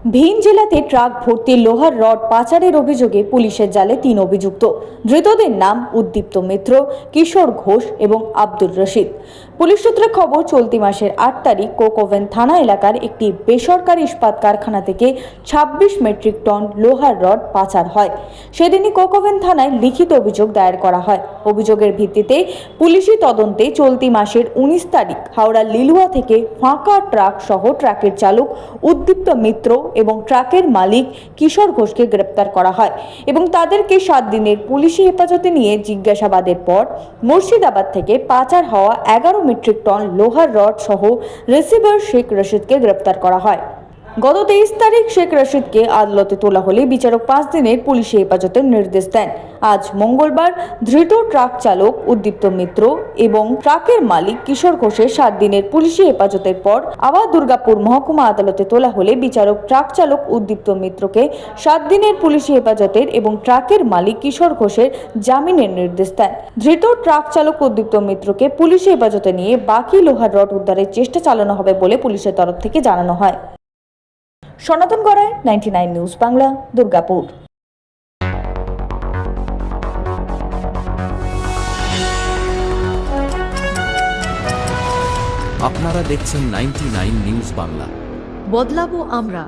ভিন জেলাতে ট্রাক ভর্তি লোহার রড পাচারের অভিযোগে পুলিশের জালে ৩ অভিযুক্ত। ধৃতদের নাম উদ্দীপ্ত মিত্র, কিশোর ঘোষ এবং আব্দুর রশিদ। পুলিশ সূত্রে খবর, চলতি মাসের ৮ তারিখ কোকোভেন থানা এলাকার একটি বেসরকারি ইস্পাত কারখানা থেকে ২৬ মেট্রিক টন লোহার রড পাচার হয়। সেদিনই কোকোভেন থানায় লিখিত অভিযোগ দায়ের করা হয়। অভিযোগের ভিত্তিতে পুলিশি তদন্তে চলতি মাসের ১৯ তারিখ হাওড়া লিলুয়া থেকে ফাঁকা ট্রাক সহ ট্রাকের চালক উদ্দীপ্ত মিত্র এবং ট্রাকের মালিক কিশোর ঘোষকে গ্রেপ্তার করা হয় এবং তাদেরকে ৭ দিনের পুলিশি হেফাজতে নিয়ে জিজ্ঞাসাবাদের পর মুর্শিদাবাদ থেকে পাচার হওয়া ১১ মেট্রিক টন লোহার রড সহ রিসিভার শেখ রশিদকে গ্রেপ্তার করা হয়। গত ২৩ তারিখ শেখ রশিদকে আদালতে তোলা হলে বিচারক ৫ দিনের পুলিশি হেফাজতের নির্দেশ দেন। আজ মঙ্গলবার ধৃত ট্রাক চালক উদ্দীপ্ত মিত্র এবং ট্রাকের মালিক কিশোর ঘোষের ৭ দিনের পুলিশি হেফাজতের পর আবার দুর্গাপুর মহকুমা আদালতে তোলা হলে বিচারক ট্রাক চালক উদ্দীপ্ত মিত্রকে ৭ দিনের পুলিশি হেফাজতের এবং ট্রাকের মালিক কিশোর ঘোষের জামিনের নির্দেশ দেন। ধৃত ট্রাক চালক উদ্দীপ্ত মিত্রকে পুলিশি হেফাজতে নিয়ে বাকি লোহার রড উদ্ধারের চেষ্টা চালানো হবে বলে পুলিশের তরফ থেকে জানানো হয়। সনাতন গড়াই, 99 নিউজ বাংলা, দুর্গাপুর। আপনারা দেখছেন 99 নিউজ বাংলা। বদলাবো আমরা।